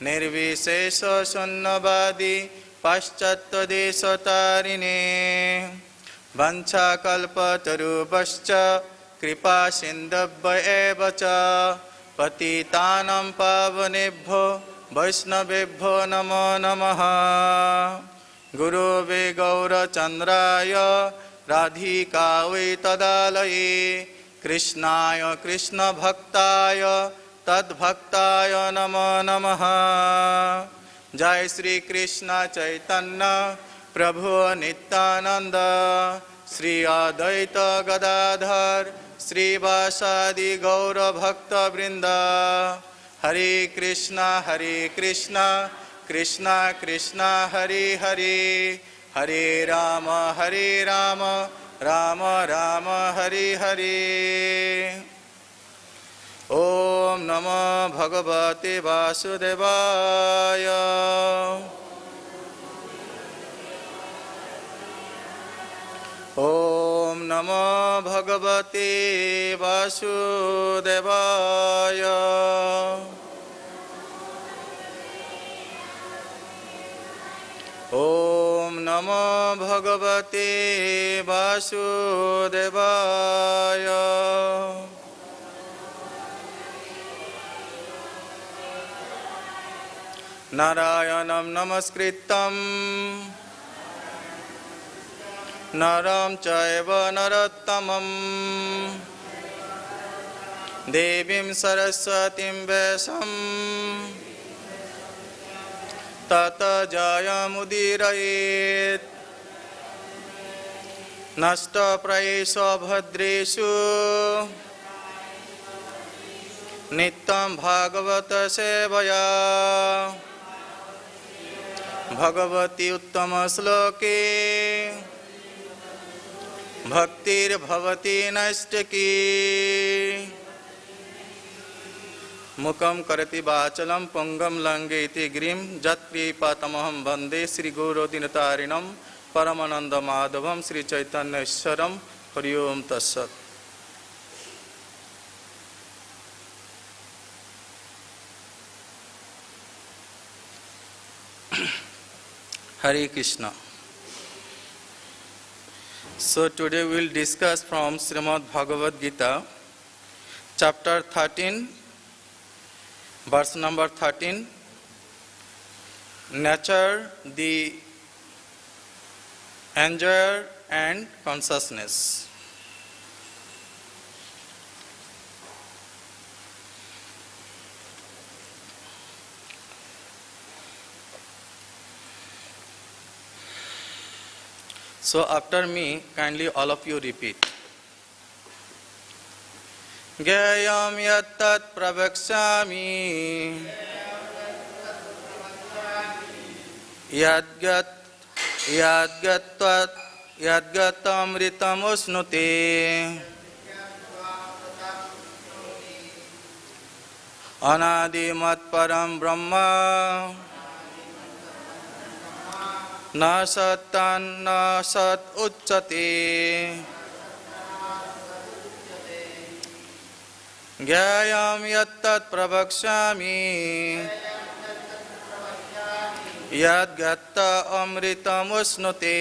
निर्विशेष शून्यवादी पाश्चात्यदेशतारिणे वंशाकल्पतरुभश्च कृपा सिन्धुभ्य एव च पतितानां पावनेभ्यो वैष्णवेभ्यो नमो नमः। गुरुवे गौरचन्द्राय राधिकायै तदालये कृष्णाय कृष्णभक्ताय तद्भक्ताय नमो नमः। जय श्री कृष्ण चैतन्य प्रभु नित्यानंद श्री अद्वैत गदाधर श्रीवासादि गौर भक्त वृंद। हरे कृष्णा कृष्णा कृष्णा हरे हरे, हरे राम राम राम हरे हरे। ओम नमो भगवते वासुदेवाय। ओम नमो भगवते वासुदेवाय। ओम नमो भगवते वासुदेवाय। नारायणं नमस्कृतं नरं चैव नरोत्तमं देवीं सरस्वतीं व्यासं ततो जयमुदीरयेत्। नष्टप्रायेषु भद्रेषु नित्यं भागवत सेवया भगवती उत्तम श्लोके भक्तिर्भवति नैष्टिकी। मुखं करति वाचलं पुंगं लंघयति गिरिं यत्कृपातमहं वन्दे श्रीगुरुदीनतारिणं परमानन्दमाधवं श्रीचैतन्येश्वरं। हरि ओम तत्सत्। Hare Krishna. So today we will discuss from Srimad Bhagavad Gita, chapter 13, verse number 13, nature, the enjoyer and consciousness. So after me, kindly all of you repeat. Gyayam yattat pravakshami yadgat yadgatamritam usnuti anadimat param brahma न सत्तान न सत उच्यते। ज्ञेयं यत्तत् प्रवक्ष्यामि यद्गत्वा अमृतमुष्णुते।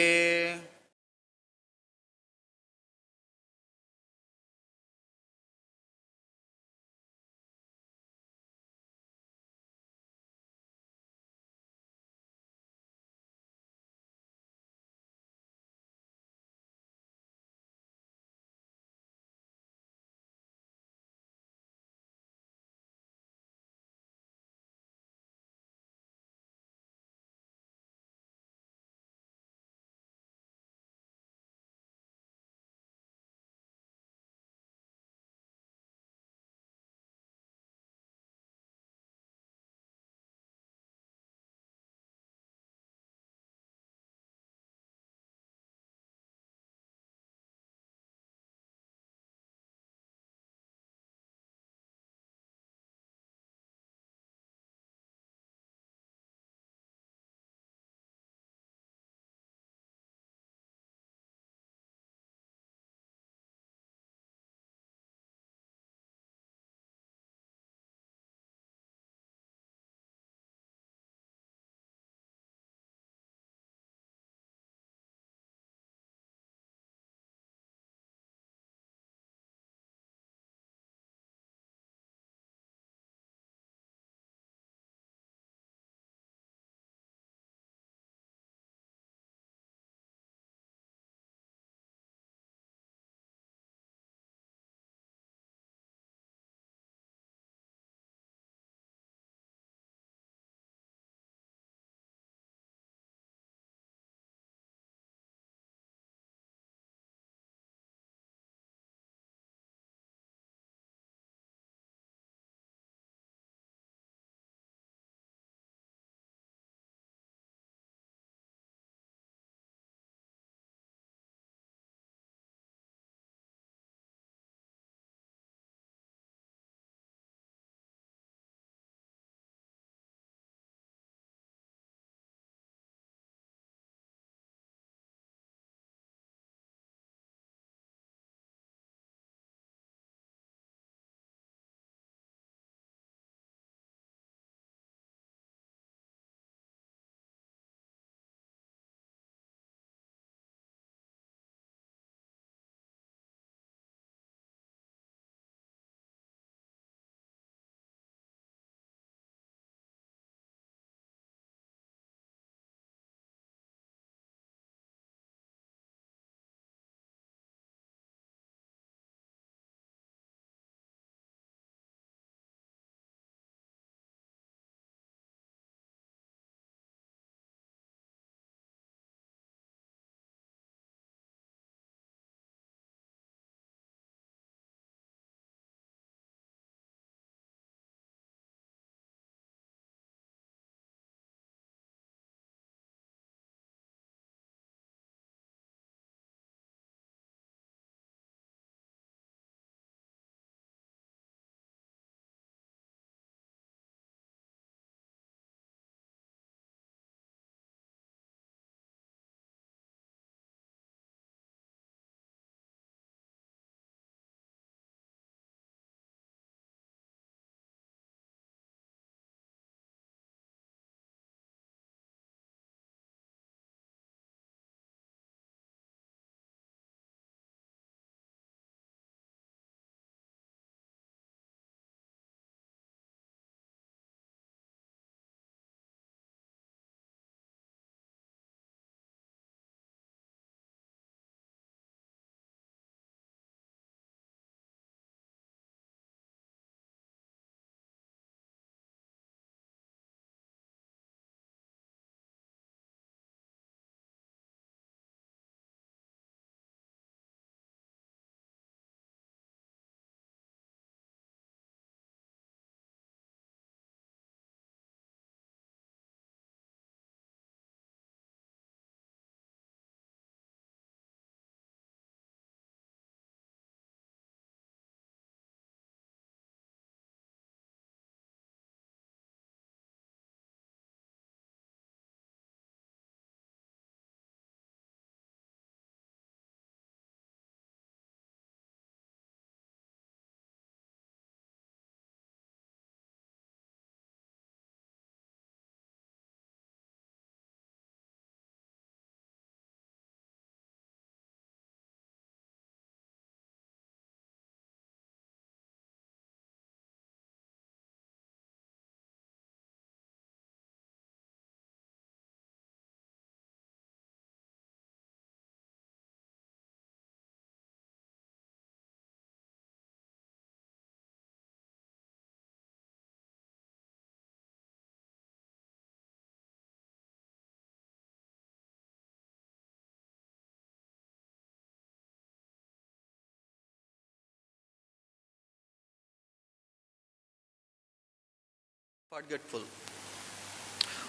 forgetful.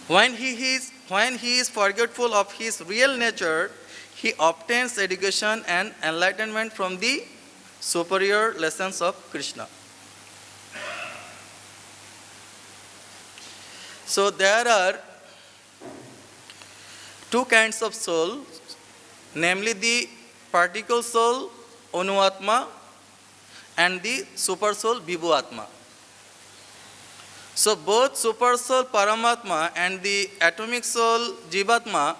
When he is forgetful of his real nature, he obtains education and enlightenment from the superior lessons of Krishna. So there are two kinds of soul, namely the particle soul, Anuatma, and the super soul, Vibhuatma. So both super soul, Paramatma, and the atomic soul, Jivatma,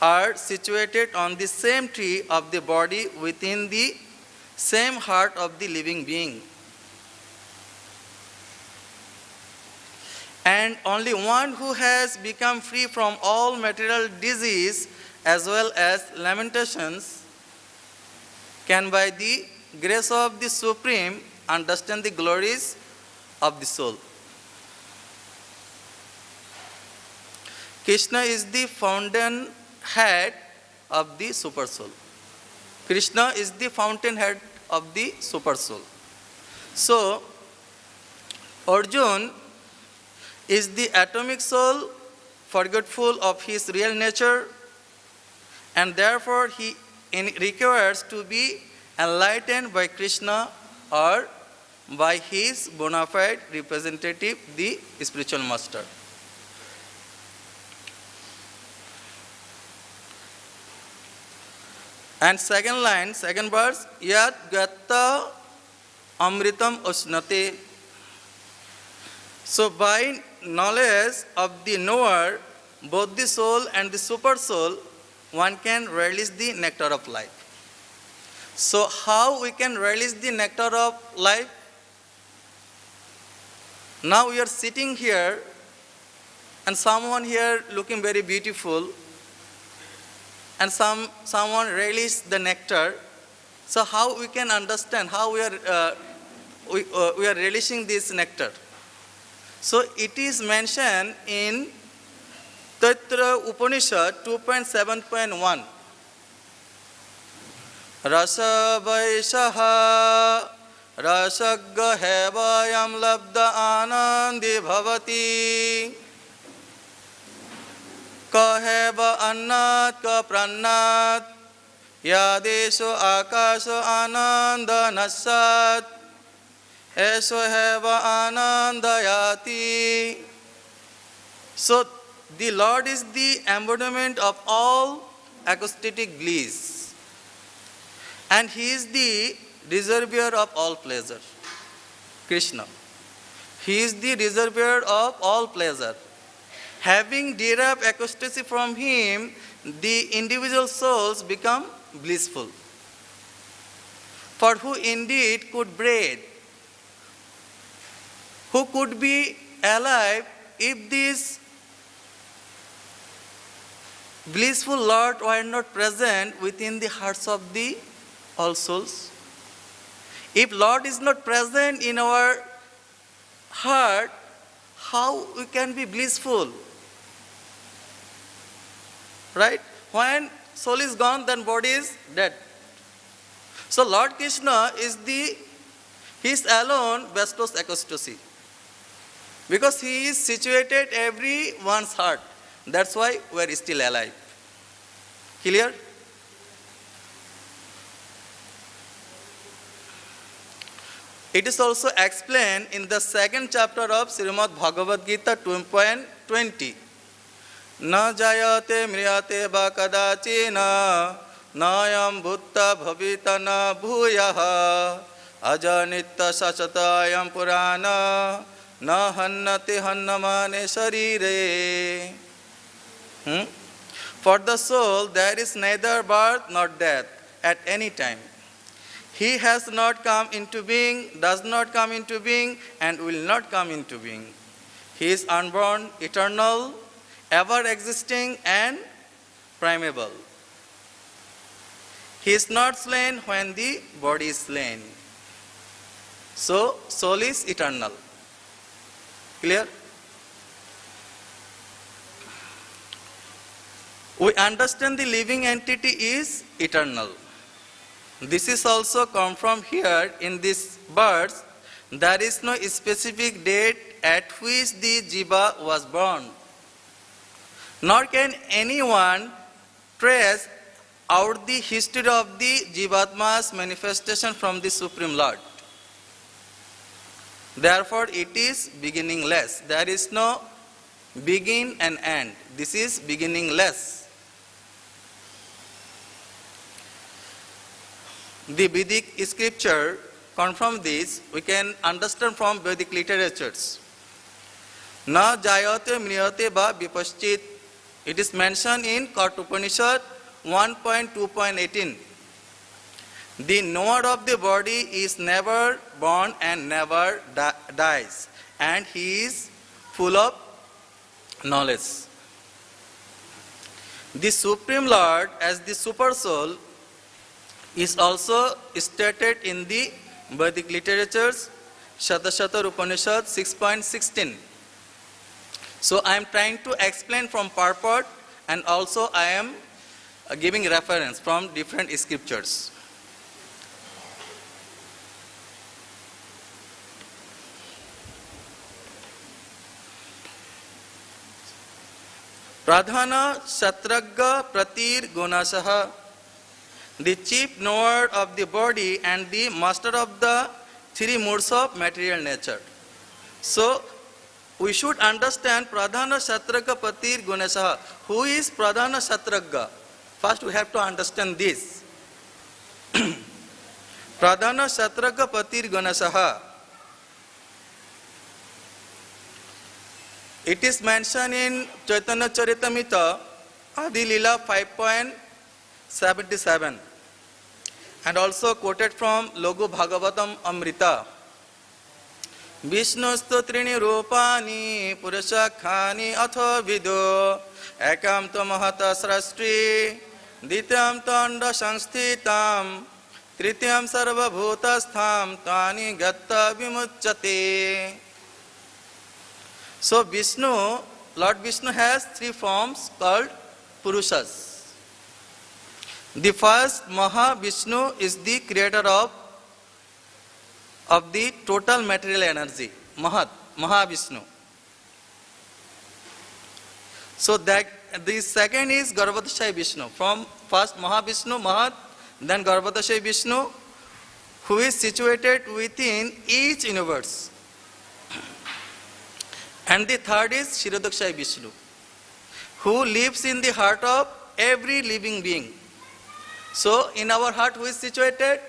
are situated on the same tree of the body within the same heart of the living being. And only one who has become free from all material disease as well as lamentations can, by the grace of the Supreme, understand the glories of the soul. Krishna is the fountainhead of the super soul. Krishna is the fountainhead of the super soul. So, Arjuna is the atomic soul, forgetful of his real nature, and therefore he requires to be enlightened by Krishna or by his bona fide representative, the spiritual master. And second line, second verse, Yat gatta amritam usnate. So by knowledge of the knower, both the soul and the super soul, one can relish the nectar of life. So how we can relish the nectar of life? Now we are sitting here and someone here looking very beautiful and someone relish the nectar. So how we can understand how we are relishing this nectar? So it is mentioned in Taitra Upanishad 2.7.1. Rasa Vaishaha Rasagga Hevayam Labda Anandi Bhavati Ka Heva Annat Ka Prannat Yadesho Akasho Ananda Nasat Esho Heva Anandayati. So the Lord is the embodiment of all acoustic bliss, and He is the reservoir of all pleasure. Krishna. He is the reservoir of all pleasure. Having derived ecstasy from Him, the individual souls become blissful. For who indeed could breathe? Who could be alive if this blissful Lord were not present within the hearts of the all souls? If Lord is not present in our heart, how we can be blissful? Right? When soul is gone, then body is dead. So Lord Krishna is He alone bestows ecstasy. Because He is situated everyone's heart. That's why we are still alive. Clear? It is also explained in the second chapter of Srimad Bhagavad Gita 2.20. Na jayate mriyate va kadachina nayam bhutta bhavita na bhuyaha ajanitta sasatayam purana na hannati hannamane sharire. For the soul there is neither birth nor death at any time. He has not come into being, does not come into being, and will not come into being. He is unborn, eternal, ever existing, and primeval. He is not slain when the body is slain. So, soul is eternal. Clear? We understand the living entity is eternal. This is also come from here in this verse. There is no specific date at which the jiva was born. Nor can anyone trace out the history of the Jivatma's manifestation from the Supreme Lord. Therefore, it is beginningless. There is no begin and end. This is beginningless. The Vedic scripture confirm this. We can understand from Vedic literatures. Na jayate mriyate va vipaschit. It is mentioned in Kata Upanishad 1.2.18. The knower of the body is never born and never dies, and he is full of knowledge. The Supreme Lord as the Super Soul is also stated in the Vedic literatures, Shatashatar Upanishad 6.16. So I am trying to explain from purport, and also I am giving reference from different scriptures. Pradhana Shatragga Pratir Gunasaha, the chief knower of the body and the master of the three moods of material nature. So, we should understand Pradhana Shatragga Pratir Gunasaha. Who is Pradhana Shatragga? First, we have to understand this. Pradhana Shatragga Pratir Gunasaha. It is mentioned in Chaitanya Charitamrita, Adi Lila 5.77, and also quoted from Logu Bhagavatam Amrita. Vishnu stotrini rupani purushakhani atho vido ekam to mahata srastri dityam tanda samsthitam trityam sarva bhutastham tani gatta vimuchyate. So Vishnu, Lord Vishnu has three forms called Purushas. The first Mahavishnu is the creator of the total material energy, Mahavishnu. So that the second is Garbhodashay Vishnu. From first Mahavishnu, Mahat, then Garbhodashay Vishnu, who is situated within each universe. And the third is Shirodakshay Vishnu, who lives in the heart of every living being. So in our heart, who is situated?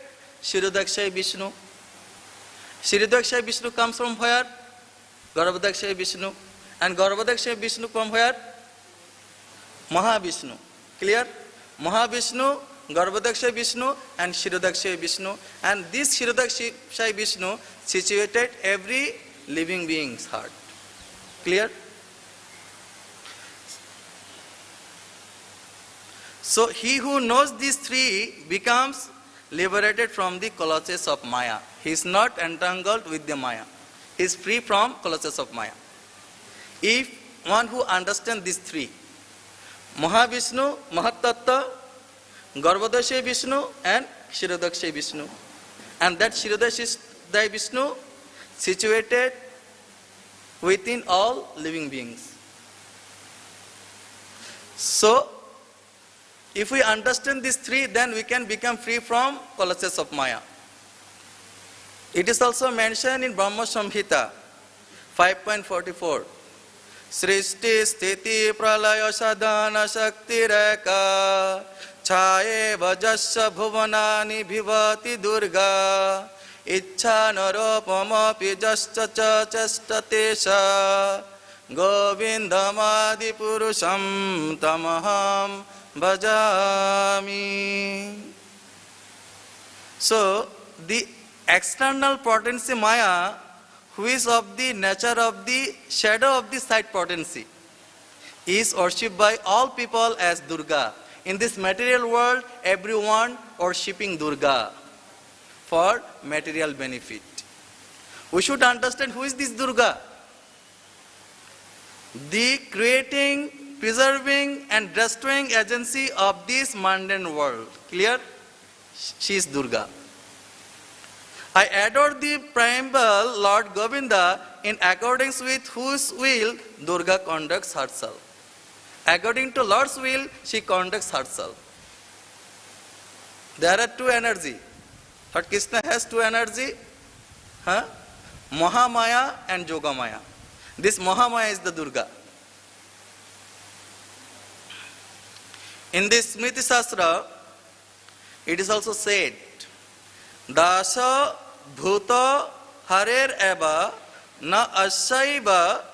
Shirodakshay Vishnu. Shirodakshay Vishnu comes from where? Garbhodakshay Vishnu. And Garbhodakshay Vishnu from where? Mahavishnu. Clear? Mahavishnu, Garbhodakshay Vishnu, and Shirodakshay Vishnu. And this Shirodakshay Vishnu situated every living being's heart. Clear? So he who knows these three becomes liberated from the colossus of Maya. He is not entangled with the Maya. He is free from colossus of Maya. If one who understands these three, Mahavishnu, Mahatattva, Garbhodashay Vishnu, and Shirodakshay Vishnu, and that Shirodakshay Vishnu situated within all living beings. So, if we understand these three, then we can become free from colossus of Maya. It is also mentioned in Brahma Samhita 5.44. Srishti sthiti pralaya sadhana shakti reka chaye vajasya bhuvanani bhivati durga Ichha naropamapi jascha cha chastatesha Govindamadi purusham tamaham bhajami. So, the external potency Maya, who is of the nature of the shadow of the sight potency, is worshipped by all people as Durga. In this material world, everyone worshipping Durga for material benefit. We should understand who is this Durga. The creating, preserving and destroying agency of this mundane world. Clear? She is Durga. I adore the primeval Lord Govinda in accordance with whose will Durga conducts herself. According to Lord's will, she conducts herself. There are two energy. But Krishna has two energy, Mahamaya and Yogamaya. This Mahamaya is the Durga. In this Smriti Shastra, it is also said, Dasha Bhuta Harer Eva Na Ashaiva